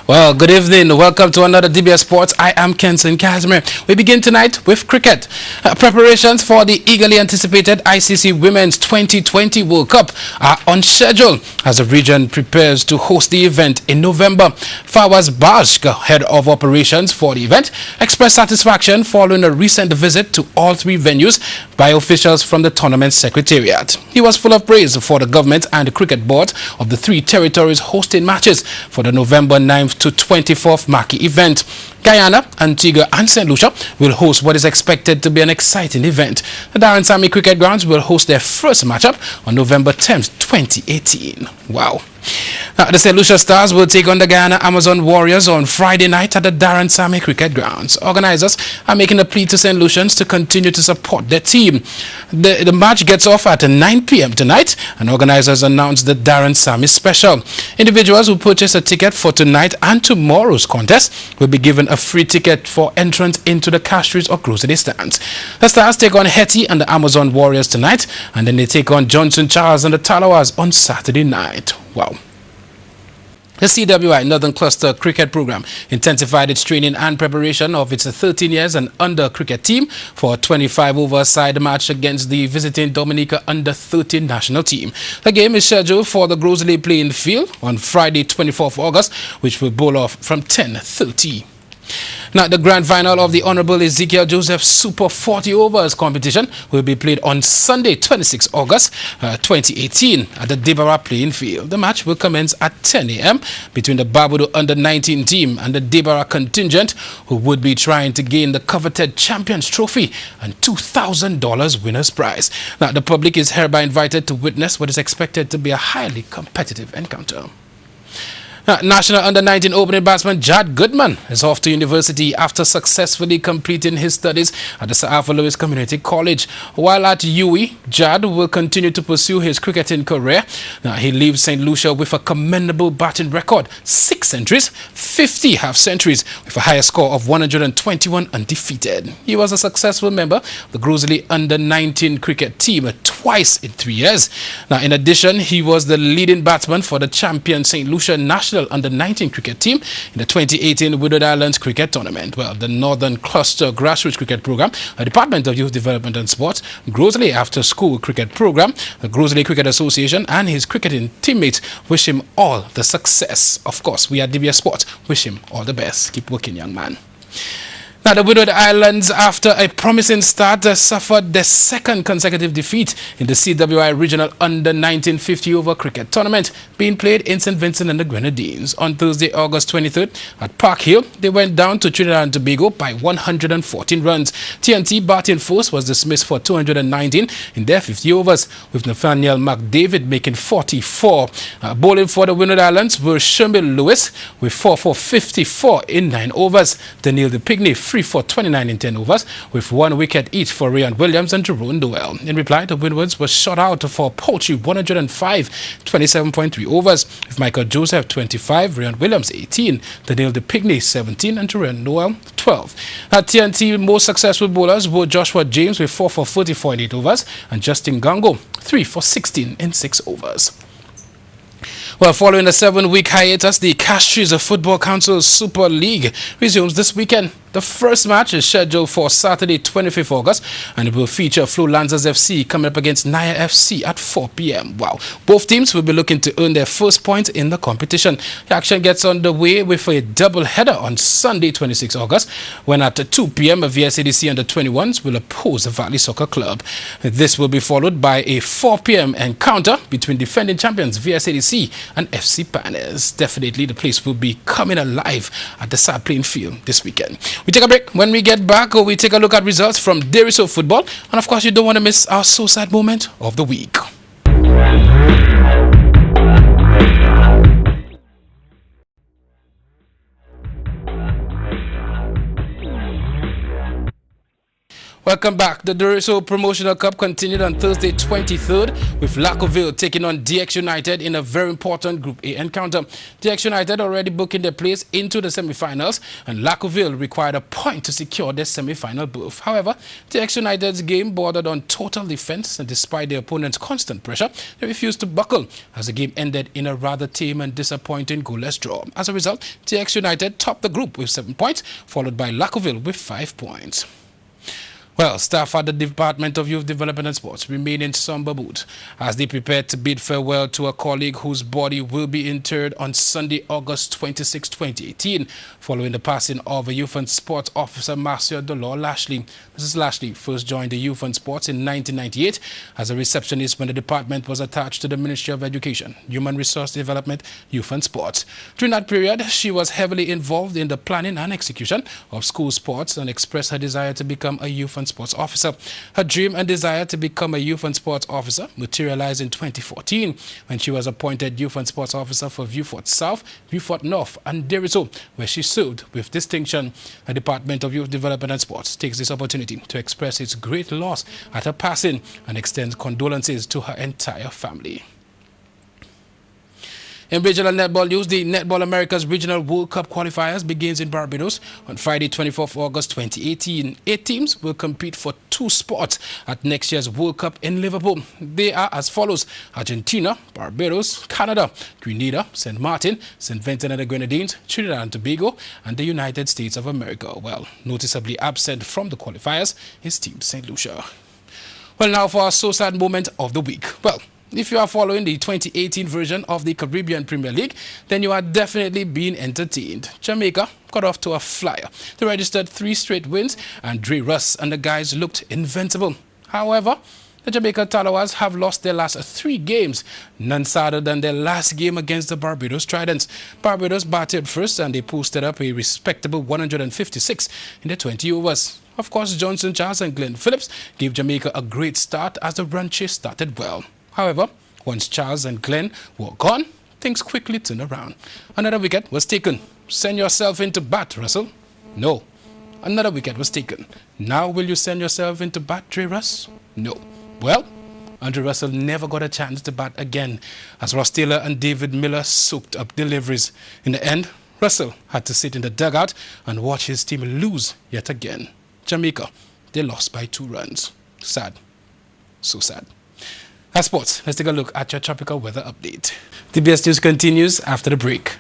Well, good evening. Welcome to another DBS Sports. I am Kenson Casimir. We begin tonight with cricket. Preparations for the eagerly anticipated ICC Women's 2020 World Cup are on schedule as the region prepares to host the event in November. Fawaz Bashk, head of operations for the event, expressed satisfaction following a recent visit to all three venues by officials from the tournament secretariat. He was full of praise for the government and the cricket board of the three territories hosting matches for the November 9th to 24th Maki event. Guyana, Antigua and St. Lucia will host what is expected to be an exciting event. The Darren Sammy Cricket Grounds will host their first matchup on November 10th, 2018. Wow. The St. Lucia Stars will take on the Guyana Amazon Warriors on Friday night at the Darren Sammy Cricket Grounds. Organizers are making a plea to St. Lucians to continue to support their team. The match gets off at 9 p.m. tonight, and organizers announced the Darren Sammy special. Individuals who purchase a ticket for tonight and tomorrow's contest will be given a free ticket for entrance into the castries or grocery stands. The Stars take on Hetty and the Amazon Warriors tonight, and then they take on Johnson Charles and the Talawas on Saturday night. Wow. The CWI Northern Cluster Cricket Program intensified its training and preparation of its 13 years and under cricket team for a 25-over-side match against the visiting Dominica under-13 national team. The game is scheduled for the Grosley playing field on Friday, 24th August, which will bowl off from 10:30. Now, the grand final of the Honorable Ezekiel Joseph Super 40 Overs competition will be played on Sunday, 26 August 2018 at the Debarra playing field. The match will commence at 10 a.m. between the Barbudo Under-19 team and the Debarra contingent, who would be trying to gain the coveted Champions Trophy and $2,000 winner's prize. Now, the public is hereby invited to witness what is expected to be a highly competitive encounter. National Under-19 opening batsman Jad Goodman is off to university after successfully completing his studies at the Sir Arthur Lewis Community College. While at UWI, Jad will continue to pursue his cricketing career. Now, he leaves St. Lucia with a commendable batting record, 6 centuries, 50 half-centuries, with a higher score of 121 undefeated. He was a successful member of the Grosley Under-19 cricket team twice in 3 years. Now, in addition, he was the leading batsman for the champion St. Lucia National Under-19 cricket team in the 2018 Woodward Islands Cricket Tournament. Well, the Northern Cluster Grassroots Cricket Program, a Department of Youth Development and Sports, Grosley After School Cricket Program, the Grosley Cricket Association, and his cricketing teammates wish him all the success. Of course, we at DBS Sports wish him all the best. Keep working, young man. Now, the Woodward Islands, after a promising start, suffered their second consecutive defeat in the CWI Regional Under-19 50-over cricket tournament being played in St. Vincent and the Grenadines. On Thursday, August 23rd, at Park Hill, they went down to Trinidad and Tobago by 114 runs. TNT batting force was dismissed for 219 in their 50 overs, with Nathaniel McDavid making 44. Bowling for the Woodward Islands were Shermill Lewis with 4 for 54 in 9 overs. Daniel De Pigney 3 for 29 in 10 overs, with 1 wicket each for Ryan Williams and Jerome Doyle. In reply, the Windwards was shot out for paltry 105, 27.3 overs, with Michael Joseph 25, Ryan Williams 18, Daniel De Pigney 17, and Jerome Doyle 12. At TNT, most successful bowlers were Joshua James with 4 for 44 in 8 overs, and Justin Gango 3 for 16 in 6 overs. Well, following a 7-week hiatus, the Castries Football Council Super League resumes this weekend. The first match is scheduled for Saturday, 25th August, and it will feature Flo Lancers FC coming up against Naya FC at 4 p.m. Wow. Both teams will be looking to earn their first point in the competition. The action gets underway with a double header on Sunday, 26th August, when at 2 p.m. VSADC Under-21s will oppose the Valley Soccer Club. This will be followed by a 4 p.m. encounter between defending champions VSADC and FC Pioneers. Definitely the place will be coming alive at the Sad playing field this weekend. We take a break. When we get back, we take a look at results from Deriso football. And of course, you don't want to miss our so sad moment of the week. Welcome back. The Doriso Promotional Cup continued on Thursday 23rd with Lacoville taking on DX United in a very important Group A encounter. DX United already booking their place into the semi-finals and Lacoville required a point to secure their semi-final berth. However, DX United's game bordered on total defense and despite their opponent's constant pressure, they refused to buckle as the game ended in a rather tame and disappointing goalless draw. As a result, DX United topped the group with 7 points, followed by Lacoville with 5 points. Well, staff at the Department of Youth Development and Sports remain in somber mood as they prepare to bid farewell to a colleague whose body will be interred on Sunday, August 26, 2018, following the passing of a Youth and Sports officer, Marcia Delors Lashley. Mrs. Lashley first joined the Youth and Sports in 1998 as a receptionist when the department was attached to the Ministry of Education, Human Resource Development, Youth and Sports. During that period, she was heavily involved in the planning and execution of school sports and expressed her desire to become a Youth and Sports officer. Her dream and desire to become a Youth and Sports officer materialized in 2014 when she was appointed Youth and Sports officer for Vieux Fort South, Vieux Fort North and Deriso, where she served with distinction. The Department of Youth Development and Sports takes this opportunity to express its great loss at her passing and extends condolences to her entire family. In regional netball news, the Netball Americas Regional World Cup qualifiers begins in Barbados on Friday, 24th August 2018. 8 teams will compete for 2 spots at next year's World Cup in Liverpool. They are as follows: Argentina, Barbados, Canada, Grenada, St. Martin, St. Vincent and the Grenadines, Trinidad and Tobago, and the United States of America. Well, noticeably absent from the qualifiers is Team St. Lucia. Well, now for our so sad moment of the week. Well, if you are following the 2018 version of the Caribbean Premier League, then you are definitely being entertained. Jamaica got off to a flyer. They registered 3 straight wins and Dre Russ and the guys looked invincible. However, the Jamaica Tallawahs have lost their last 3 games, none sadder than their last game against the Barbados Tridents. Barbados batted first and they posted up a respectable 156 in the 20 overs. Of course, Johnson Charles and Glenn Phillips gave Jamaica a great start as the run chase started well. However, once Charles and Glenn were gone, things quickly turned around. Another wicket was taken. Send yourself into bat, Russell. No. Another wicket was taken. Now will you send yourself into bat, Dre Russ? No. Well, Andre Russell never got a chance to bat again as Ross Taylor and David Miller soaked up deliveries. In the end, Russell had to sit in the dugout and watch his team lose yet again. Jamaica, they lost by 2 runs. Sad. So sad. As sports, let's take a look at your tropical weather update. DBS News continues after the break.